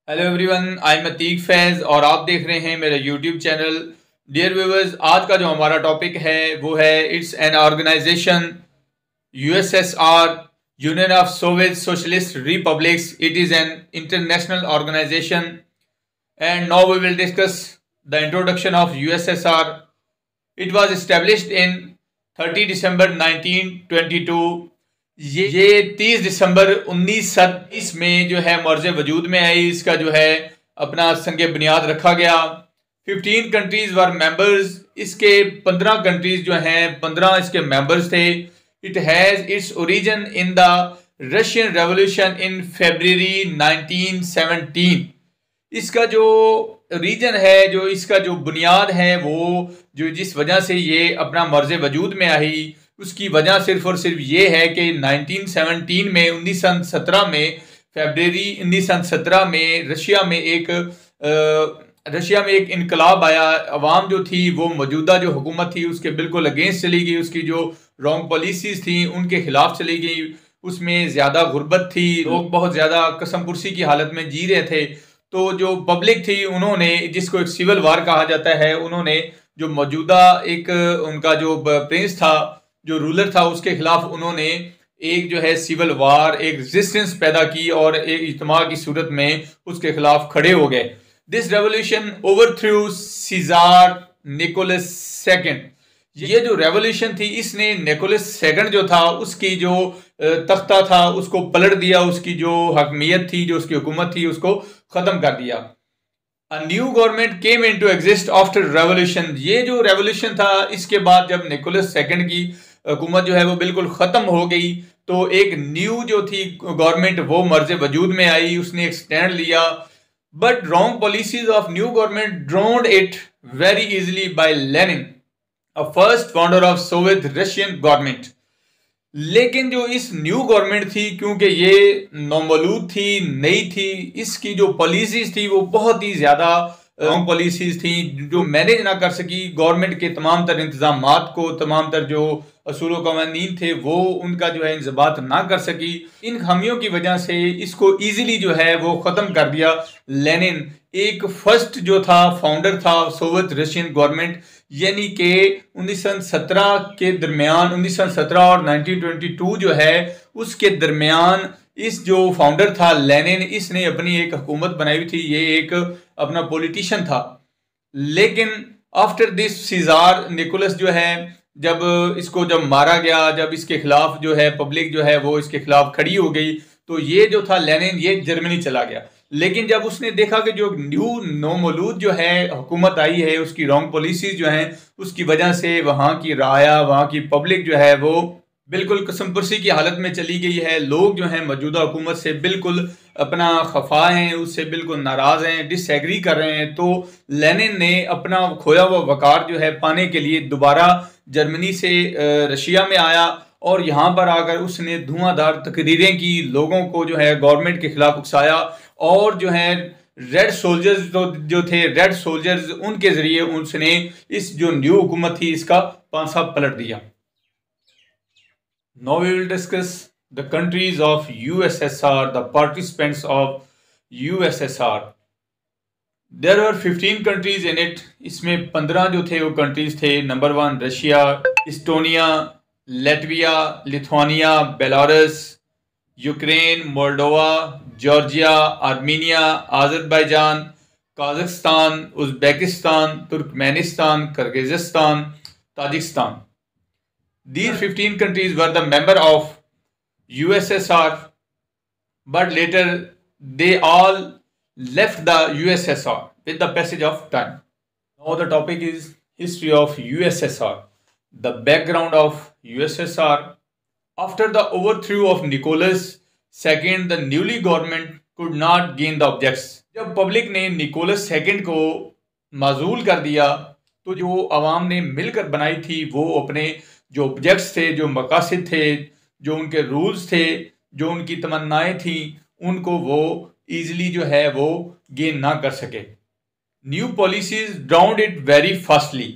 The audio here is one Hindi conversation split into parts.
Hello everyone, I am Atiq Faiz और आप देख रहे हैं मेरा यूट्यूब चैनल। डियर व्यूअर्स, आज का जो हमारा टॉपिक है वो है it's an organization USSR, union of Soviet socialist republics. It is an international organization and now we will discuss the introduction of USSR. It was established in 30 December 1922। ये 30 दिसंबर 1930 में जो है मर्ज वजूद में आई। इसका जो है अपना संग बुनियाद रखा गया। 15 कंट्रीज वर मेंबर्स। इसके 15 कंट्रीज जो हैं 15 इसके मेंबर्स थे। It has its origin in the Russian revolution in February 1917। इसका जो रीजन है, जो इसका जो बुनियाद है, वो जो जिस वजह से ये अपना मर्ज वजूद में आई, उसकी वजह सिर्फ और सिर्फ ये है कि 1917 में 1917 में फरवरी 1917 में रशिया में एक इनकलाब आया। अवाम जो थी वो मौजूदा जो हुकूमत थी उसके बिल्कुल अगेंस्ट चली गई। उसकी जो रॉन्ग पॉलिसीज थी उनके खिलाफ चली गई। उसमें ज़्यादा गुर्बत थी, लोग बहुत ज़्यादा कसम पुरसी की हालत में जी रहे थे। तो जो पब्लिक थी उन्होंने, जिसको एक सिविल वार कहा जाता है, उन्होंने जो मौजूदा एक उनका जो प्रिंस था, जो रूलर था, उसके खिलाफ उन्होंने एक जो है सिविल वार, एक रेजिस्टेंस पैदा की और एक इज्तिमा की सूरत में उसके खिलाफ खड़े हो गए। This revolution overthrew czar Nicholas second. ये जो रेवोल्यूशन थी, इसने निकोलस सेकंड जो था उसकी जो तख्ता था उसको पलट दिया। उसकी जो हकमियत थी, जो उसकी हुकूमत थी, उसको खत्म कर दिया। A new government came into exist after revolution। ये जो रेवोल्यूशन था, इसके बाद जब निकोलस सेकंड की हुकूमत जो है वो बिल्कुल ख़त्म हो गई, तो एक न्यू जो थी गवर्नमेंट वो मर्ज वजूद में आई। उसने एक स्टैंड लिया। But wrong policies of new government drowned it very easily by Lenin, a first founder of Soviet Russian government. लेकिन जो इस न्यू गवर्नमेंट थी, क्योंकि ये नौमौलूद थी, नई थी, इसकी जो पॉलिसीज थी वो बहुत ही ज़्यादा रॉन्ग पॉलिसीज थी, जो मैनेज ना कर सकी गवर्नमेंट के तमाम तर इंतजामात को, तमाम तर जो असूल व कवानीन थे वो उनका जो है इंजबात ना कर सकी। इन खामियों की वजह से इसको ईजिली जो है वो ख़त्म कर दिया लेनिन। एक फर्स्ट जो था फाउंडर था सोवियत रशियन गवर्नमेंट, यानी कि 1917 के दरमियान, 1917 और 1922 जो है उसके दरमियान इस जो फाउंडर था लेनिन, इसने अपनी एक हुकूमत बनाई हुई थी। ये एक अपना पॉलिटिशियन था। लेकिन आफ्टर दिस सीजार निकोलस जो है, जब मारा गया, जब इसके खिलाफ जो है पब्लिक जो है वो इसके खिलाफ खड़ी हो गई, तो ये जो था लेनिन, ये जर्मनी चला गया। लेकिन जब उसने देखा कि जो न्यू नौमौलूद जो है हुकूमत आई है, उसकी रॉन्ग पॉलिसीज जो हैं, उसकी वजह से वहाँ की राया, वहाँ की पब्लिक जो है वो बिल्कुल कसमपुरसी की हालत में चली गई है। लोग जो हैं मौजूदा हुकूमत से बिल्कुल अपना खफा हैं, उससे बिल्कुल नाराज़ हैं, डिसएग्री कर रहे हैं। तो लेनिन ने अपना खोया हुआ वकार जो है पाने के लिए दोबारा जर्मनी से रशिया में आया और यहाँ पर आकर उसने धुआंधार तकरीरें की, लोगों को जो है गवर्नमेंट के खिलाफ उकसाया और जो है रेड सोल्जर्स जो थे, रेड सोल्जर्स, उनके ज़रिए उसने इस जो न्यू हुकूमत थी इसका पांसा पलट दिया। Now we will discuss the countries of USSR, the participants of USSR. There were 15 countries in it. इसमें 15 जो थे वो कंट्रीज थे। Number 1 Russia, Estonia, Latvia, Lithuania, Belarus, Ukraine, Moldova, Georgia, Armenia, Azerbaijan, Kazakhstan, Uzbekistan, Turkmenistan, Kyrgyzstan, Tajikistan. These 15 countries were the member of USSR, but later they all left the USSR with the passage of time. Now the topic is history of USSR. The background of USSR. After the overthrow of Nicholas II, the newly government could not gain the objects. जब पब्लिक ने निकोलस सेकंड को माजूल कर दिया, तो जो अवाम ने मिलकर बनाई थी वो अपने जो ऑब्जेक्ट्स थे, जो मकासद थे, जो उनके रूल्स थे, जो उनकी तमन्नाएं थी, उनको वो ईजिली जो है वो गेन ना कर सके। New policies drowned it very fastly.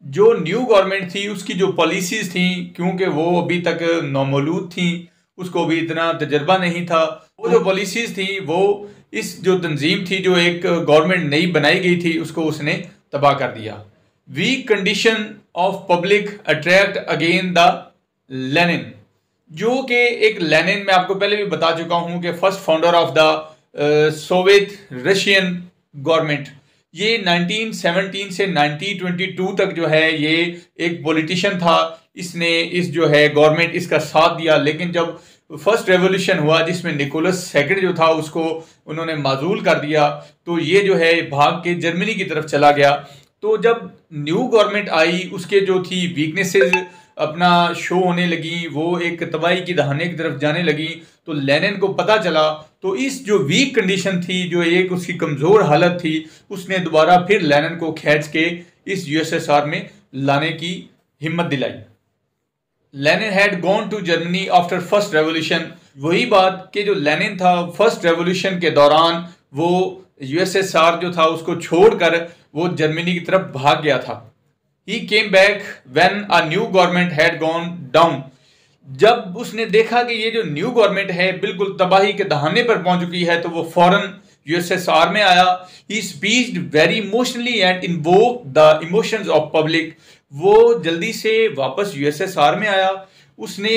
जो न्यू गवर्नमेंट थी उसकी जो पॉलिसीज थी, क्योंकि वो अभी तक नौमौलूद थी, उसको भी इतना तजर्बा नहीं था, वो जो पॉलिसीज थी वो इस जो तंजीम थी, जो एक गवर्नमेंट नई बनाई गई थी, उसको उसने तबाह कर दिया। Weak condition of public attract again the Lenin, जो कि एक लेनिन मैं आपको पहले भी बता चुका हूं कि first founder of the Soviet Russian government. ये 1917 से 1922 तक जो है ये एक पॉलिटिशियन था। इसने इस जो है गवर्नमेंट इसका साथ दिया, लेकिन जब फर्स्ट रेवोल्यूशन हुआ जिसमें निकोलस सेकंड जो था उसको उन्होंने माजूल कर दिया, तो ये जो है भाग के जर्मनी की तरफ चला गया। तो जब न्यू गवर्नमेंट आई, उसके जो थी वीकनेसेस अपना शो होने लगी, वो एक तबाही की दहाने की तरफ जाने लगी। तो लेनिन को पता चला, तो इस जो वीक कंडीशन थी, जो एक उसकी कमज़ोर हालत थी, उसने दोबारा फिर लेनिन को खींच के इस यूएसएसआर में लाने की हिम्मत दिलाई। Lenin had gone to Germany after first revolution. वही बात कि जो लेनिन था फर्स्ट रेवोल्यूशन के दौरान वो यूएसएसआर जो था उसको छोड़कर वो जर्मनी की तरफ भाग गया था। He came back when a new government had gone down। जब उसने देखा कि ये जो न्यू गवर्नमेंट है बिल्कुल तबाही के दहाने पर पहुंच चुकी है, तो वो फौरन यूएसएसआर में आया। He speeched very emotionally and invoked the emotions of public। वो जल्दी से वापस यूएसएसआर में आया। उसने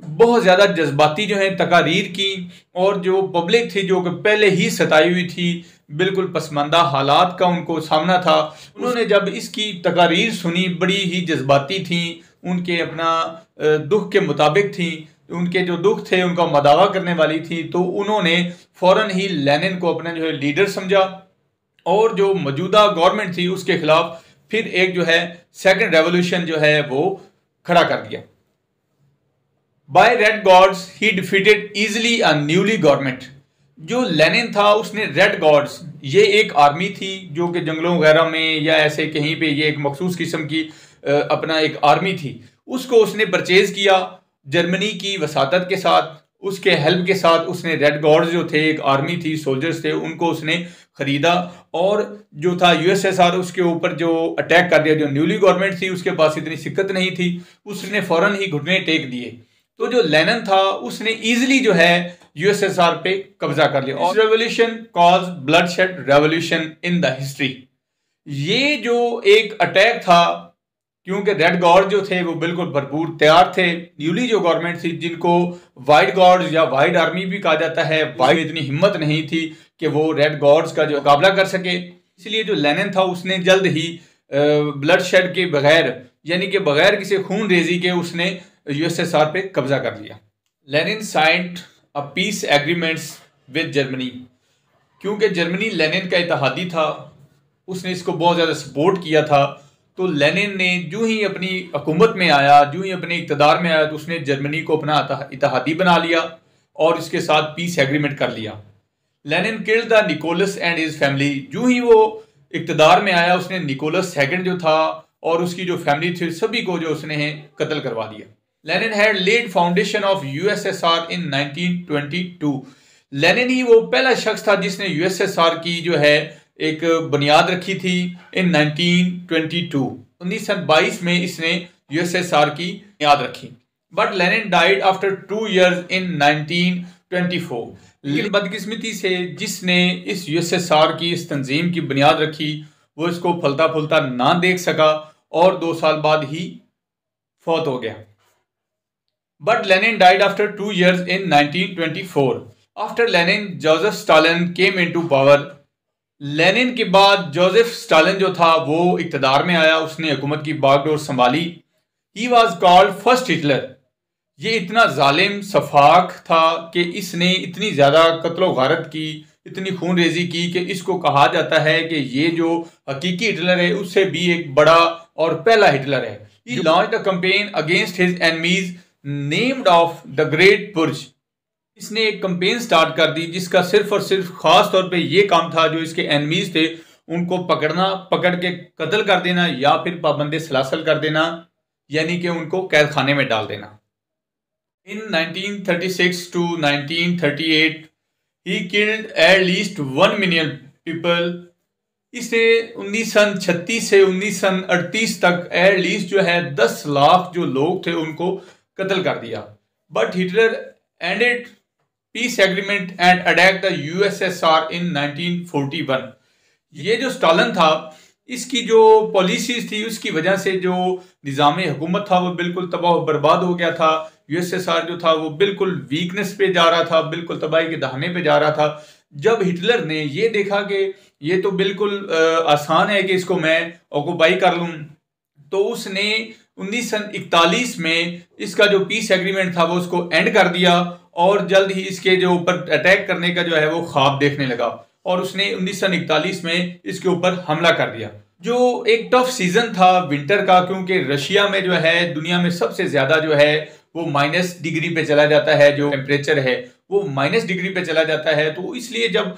बहुत ज़्यादा जज्बाती जो है तकारीर की, और जो पब्लिक थी जो कि पहले ही सताई हुई थी, बिल्कुल पसमानदा हालात का उनको सामना था, उन्होंने जब इसकी तकारीर सुनी, बड़ी ही जज्बाती थी, उनके अपना दुख के मुताबिक थी, उनके जो दुख थे उनका मदावा करने वाली थी। तो उन्होंने फ़ौरन ही लेनिन को अपना जो है लीडर समझा, और जो मौजूदा गवर्नमेंट थी उसके खिलाफ फिर एक जो है सेकंड रेवोल्यूशन जो है वो खड़ा कर दिया। By red gods he defeated easily a newly government. जो लेनिन था उसने रेड गॉड्स, ये एक आर्मी थी जो कि जंगलों वगैरह में या ऐसे कहीं पे ये एक मखसूस किस्म की अपना एक आर्मी थी, उसको उसने परचेज किया जर्मनी की वसातत के साथ। उसके हेल्प के साथ उसने रेड गॉड्स जो थे, एक आर्मी थी, सोल्जर्स थे, उनको उसने खरीदा, और जो था यूएसएसआर उसके ऊपर जो अटैक कर दिया। जो न्यूली गवर्नमेंट थी उसके पास इतनी शिक्कत नहीं थी, उसने फौरन ही घुटने टेक दिए। तो जो लेनिन था उसने इजीली जो है यूएसएसआर पे कब्जा कर लिया। और revolution cause bloodshed revolution in the history. ये जो एक अटैक था, क्योंकि रेड गार्ड जो थे वो बिल्कुल भरपूर तैयार थे। न्यूली जो गवर्नमेंट थी, जिनको वाइट गार्ड्स या वाइट आर्मी भी कहा जाता है, वाइट इतनी हिम्मत नहीं थी कि वो रेड गार्ड्स का जो मुकाबला कर सके। इसलिए जो लेनिन था उसने जल्द ही ब्लडशेड के बगैर, यानी कि बगैर किसी खून रेजी के, उसने यूएसएसआर पे कब्जा कर लिया। Lenin signed a peace agreements with Germany. क्योंकि जर्मनी लेनिन का इत्तेहादी था, उसने इसको बहुत ज़्यादा सपोर्ट किया था। तो लेनिन ने जो ही अपनी हुकूमत में आया, जो ही अपने इक़्तिदार में आया, तो उसने जर्मनी को अपना इत्तेहादी बना लिया और इसके साथ पीस एग्रीमेंट कर लिया। Lenin killed the Nicholas and his family. जो ही वो इक़्तिदार में आया, उसने निकोलस सेकंड जो था और उसकी जो फैमिली थी सभी को जो उसने कत्ल करवा दिया। Lenin had laid foundation of USSR in 1922। Lenin ही वो पहला शख्स था जिसने यूएसएसआर की जो है एक बुनियाद रखी थी इन 1922। 1922 में इसने यूएसएसआर की बुनियाद रखी। But Lenin died after 2 years इन 1924। लेकिन बदकिस्मती से जिसने इस यूएसएसआर की इस तंजीम की बुनियाद रखी, वो इसको फलता फूलता ना देख सका और 2 साल बाद ही फौत हो गया। But Lenin died after 2 years in 1924. After Lenin, Joseph Stalin came into power. Lenin के बाद जोसेफ स्टालिन जो था वो इक़्तिदार में आया, उसने हुकूमत की बागडोर संभाली। He was called first Hitler. ये इतना जालिम सफाक था कि इसने इतनी ज़्यादा कत्लो गारत की, इतनी खून रेजी की कि इसको कहा जाता है कि ये जो हकीकी हिटलर है उससे भी एक बड़ा और पहला हिटलर है। He launched a campaign against his enemies named of the great purge. इसने एक कंपेन स्टार्ट कर दी जिसका सिर्फ और सिर्फ खास तौर पे ये काम था, जो इसके एनिमीज थे उनको पकड़ना, पकड़ के कत्ल कर देना या फिर पाबंदे सलासल कर देना, यानी कि उनको कैद खाने में डाल देना। इन 1936 to 1938 he killed at least 1 million people. इसे 1936 से 1938 तक एट लीस्ट जो है 10 लाख जो लोग थे उनको कत्ल कर दिया। But Hitler ended peace agreement and attack the USSR in 1941। ये जो स्टालिन था, इसकी जो पॉलिसीज थी उसकी वजह से जो निज़ाम हुकूमत था वो बिल्कुल तबाह बर्बाद हो गया था। यूएसएसआर जो था वो बिल्कुल वीकनेस पे जा रहा था, बिल्कुल तबाही के दहाने पे जा रहा था। जब हिटलर ने ये देखा कि ये तो बिल्कुल आसान है कि इसको मैं ऑक्युपाई कर लूँ, तो उसने 1941 में इसका जो पीस एग्रीमेंट था वो उसको एंड कर दिया और जल्द ही इसके जो ऊपर अटैक करने का जो है वो ख्वाब देखने लगा और उसने 1941 में इसके ऊपर हमला कर दिया। जो एक टफ सीजन था विंटर का, क्योंकि रशिया में जो है दुनिया में सबसे ज्यादा जो है वो -डिग्री पे चला जाता है, जो टेम्परेचर है वो -डिग्री पे चला जाता है। तो इसलिए जब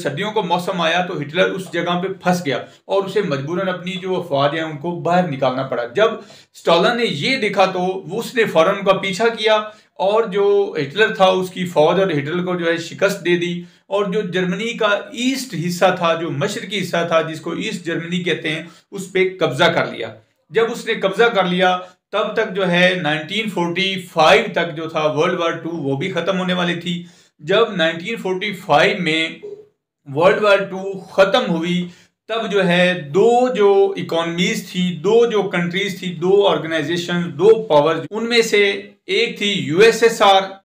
सर्दियों का मौसम आया तो हिटलर उस जगह पे फंस गया और उसे मजबूरन अपनी जो अफवाज है उनको बाहर निकालना पड़ा। जब स्टालिन ने ये देखा तो वो उसने फौरन उनका पीछा किया और जो हिटलर था उसकी फौज और हिटलर को जो है शिकस्त दे दी और जो जर्मनी का ईस्ट हिस्सा था, जो मशरकी हिस्सा था जिसको ईस्ट जर्मनी कहते हैं, उस पर कब्जा कर लिया। जब उसने कब्जा कर लिया तब तक जो है 1945 तक जो था वर्ल्ड वार 2 वो भी खत्म होने वाली थी। जब 1945 में वर्ल्ड वार 2 खत्म हुई तब जो है दो जो इकोनॉमीज थी, दो जो कंट्रीज थी, दो ऑर्गेनाइजेशन, दो पावर, उनमें से एक थी यूएसएसआर